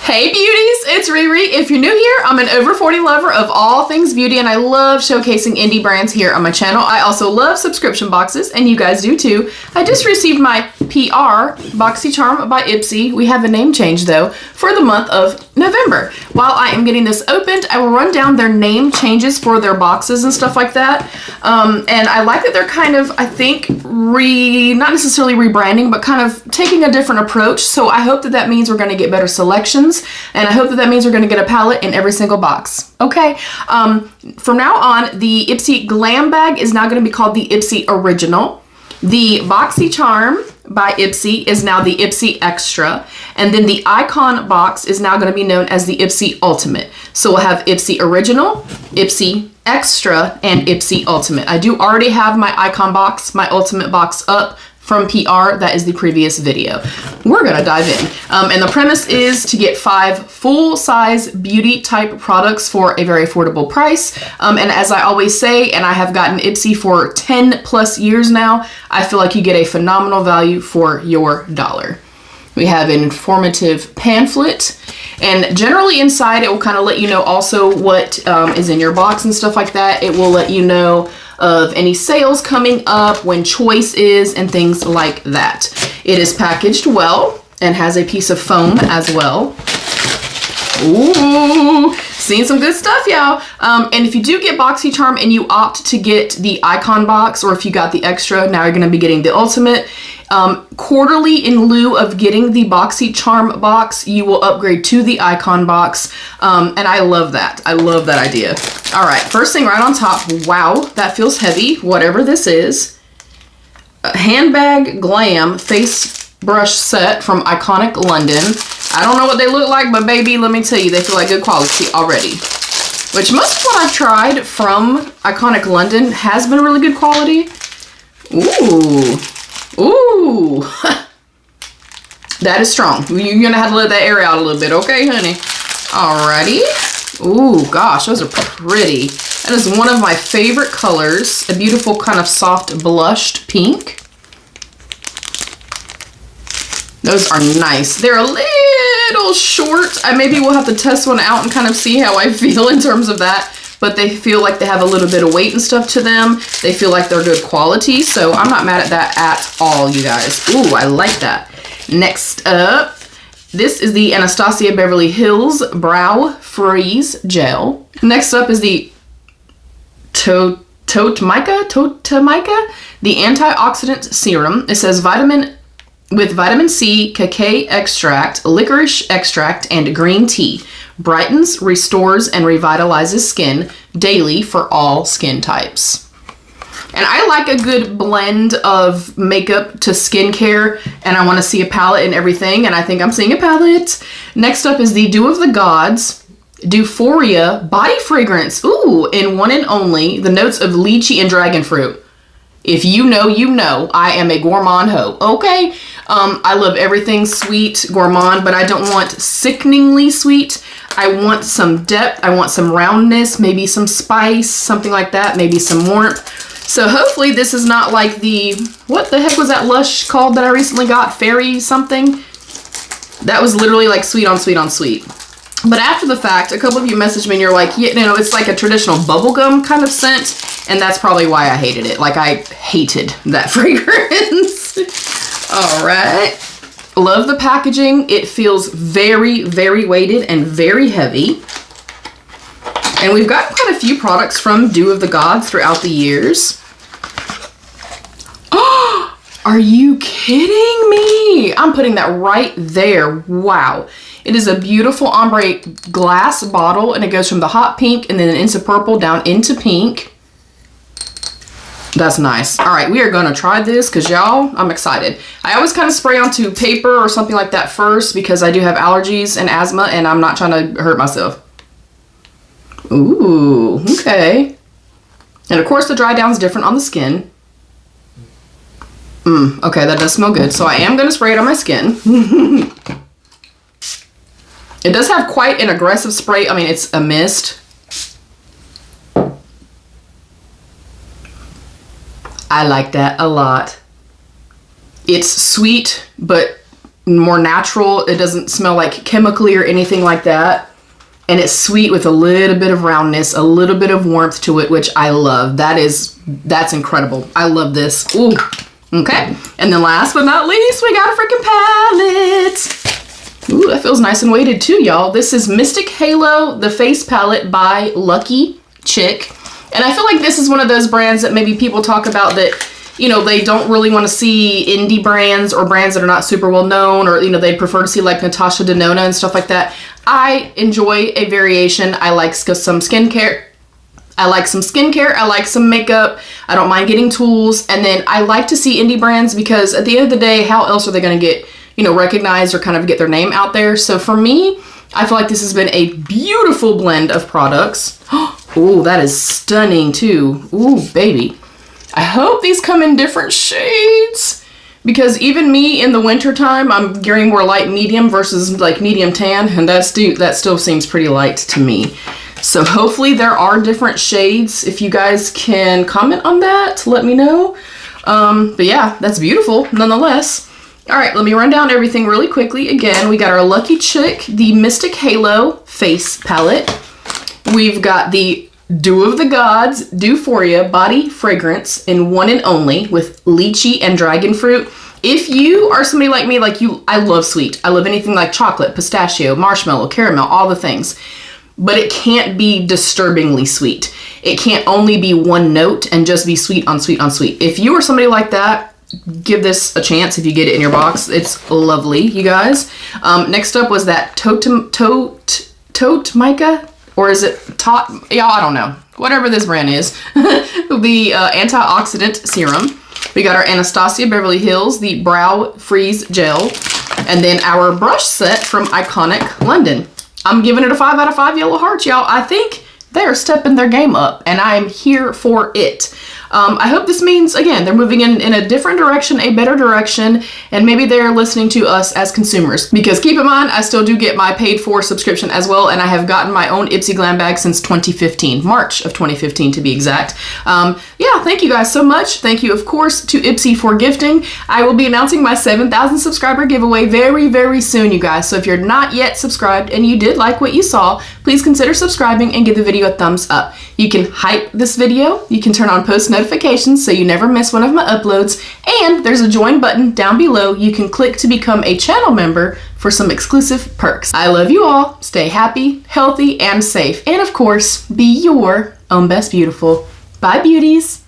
Hey beauties, it's Riri. If you're new here, I'm an over 40 lover of all things beauty and I love showcasing indie brands here on my channel. I also love subscription boxes and you guys do too. I just received my PR Boxycharm by Ipsy. We have a name change though for the month of November. While I am getting this opened, I will run down their name changes for their boxes and stuff like that. And I like that they're kind of, I think, not necessarily rebranding, but kind of taking a different approach. So I hope that that means we're going to get better selections. And I hope that that means we're going to get a palette in every single box. Okay. From now on, the Ipsy Glam Bag is now going to be called the Ipsy Original. The Boxycharm by Ipsy is now the Ipsy Extra. And then the Icon box is now going to be known as the Ipsy Ultimate. So we'll have Ipsy Original, Ipsy Extra, and Ipsy Ultimate. I do already have my Icon box, my Ultimate box up from PR. That is the previous video. We're gonna dive in. And the premise is to get 5 full-size beauty type products for a very affordable price. And as I always say, and I have gotten Ipsy for 10 plus years now, I feel like you get a phenomenal value for your dollar. We have an informative pamphlet, and generally inside it will kind of let you know also what is in your box and stuff like that. It will let you know of any sales coming up, when choice is, and things like that. It is packaged well and has a piece of foam as well. Ooh, seeing some good stuff, y'all. And if you do get Boxycharm and you opt to get the Icon box, or if you got the Extra, now you're going to be getting the Ultimate. Quarterly, in lieu of getting the Boxycharm box, you will upgrade to the Icon box. And I love that. I love that idea. All right, first thing right on top. Wow, that feels heavy, whatever this is. A handbag glam face brush set from Iconic London. I don't know what they look like, but baby, let me tell you, they feel like good quality already. Which most of what I've tried from Iconic London has been really good quality. Ooh. Ooh. That is strong. You're gonna have to let that air out a little bit, okay, honey? Alrighty. Ooh, gosh, those are pretty. That is one of my favorite colors. A beautiful kind of soft blushed pink. Those are nice. They're a little short. Maybe we'll have to test one out and kind of see how I feel in terms of that. But they feel like they have a little bit of weight and stuff to them. They feel like they're good quality. So I'm not mad at that at all, you guys. Ooh, I like that. Next up, this is the Anastasia Beverly Hills Brow Freeze Gel. Next up is the Totemica, the Antioxidant Serum. It says with vitamin C, cacao extract, licorice extract, and green tea. Brightens, restores, and revitalizes skin daily for all skin types. And I like a good blend of makeup to skincare, and I want to see a palette and everything, and I think I'm seeing a palette. Next up is the Dew of the Gods Euphoria Body Fragrance. Ooh, in one and only, the notes of lychee and dragon fruit. If you know, you know. I am a gourmand hoe, okay? I love everything sweet, gourmand, but I don't want sickeningly sweet. I want some depth, I want some roundness, maybe some spice, something like that, maybe some warmth. So hopefully this is not like the, what the heck was that Lush called that I recently got? Fairy something? That was literally like sweet on sweet on sweet. But after the fact, a couple of you messaged me and you're like, yeah, you know, it's like a traditional bubblegum kind of scent. And that's probably why I hated it. Like I hated that fragrance. All right. Love the packaging. It feels very, very weighted and very heavy. And we've got quite a few products from Dew of the Gods throughout the years. Oh, are you kidding me? I'm putting that right there. Wow. It is a beautiful ombre glass bottle, and it goes from the hot pink and then into purple down into pink. That's nice. All right, we are gonna try this because y'all, I'm excited. I always kind of spray onto paper or something like that first because I do have allergies and asthma and I'm not trying to hurt myself. Ooh, okay. And of course the dry down is different on the skin. Okay, that does smell good. So I am gonna spray it on my skin. It does have quite an aggressive spray. I mean, it's a mist. I like that a lot. It's sweet, but more natural. It doesn't smell like chemically or anything like that. And it's sweet with a little bit of roundness, a little bit of warmth to it, which I love. That's incredible. I love this. Ooh. Okay. And then last but not least, we got a freaking palette. Ooh, that feels nice and weighted too, y'all. This is Mystic Halo, the face palette by Lucky Chick. And I feel like this is one of those brands that maybe people talk about that, you know, they don't really want to see indie brands or brands that are not super well known, or, you know, they'd prefer to see like Natasha Denona and stuff like that. I enjoy a variation. I like some skincare. I like some makeup. I don't mind getting tools. And then I like to see indie brands because at the end of the day, how else are they going to get, you know, recognized or kind of get their name out there? So for me, I feel like this has been a beautiful blend of products. Oh, that is stunning too. Ooh, baby. I hope these come in different shades, because even me in the winter time, I'm gearing more light medium versus like medium tan, and that still seems pretty light to me. So hopefully there are different shades. If you guys can comment on that, let me know. But yeah, that's beautiful nonetheless. All right, let me run down everything really quickly. Again, we got our Lucky Chick, the Mystic Halo face palette. We've got the Dew of the Gods Dewphoria body fragrance in One and Only with lychee and dragon fruit. If you are somebody like me, I love sweet. I love anything like chocolate, pistachio, marshmallow, caramel, all the things. But it can't be disturbingly sweet. It can't only be one note and just be sweet on sweet on sweet. If you are somebody like that, give this a chance if you get it in your box. It's lovely, you guys. Next up was that Tote Mica. Or is it Tot? Yeah, I don't know. Whatever this brand is. The antioxidant serum. We got our Anastasia Beverly Hills, the Brow Freeze Gel. And then our brush set from Iconic London. I'm giving it a 5 out of 5 yellow hearts, y'all. I think they are stepping their game up, and I'm here for it. I hope this means, again, they're moving in a different direction, a better direction, and maybe they're listening to us as consumers. Because keep in mind, I still do get my paid for subscription as well, and I have gotten my own Ipsy Glam bag since 2015, March of 2015 to be exact. Yeah, thank you guys so much. Thank you, of course, to Ipsy for gifting. I will be announcing my 7,000 subscriber giveaway very, very soon, you guys. So if you're not yet subscribed and you did like what you saw, please consider subscribing and give the video a thumbs up. You can hype this video, you can turn on post notifications so you never miss one of my uploads, and there's a join button down below you can click to become a channel member for some exclusive perks. I love you all. Stay happy, healthy, and safe. And of course, be your own best beautiful. Bye, beauties.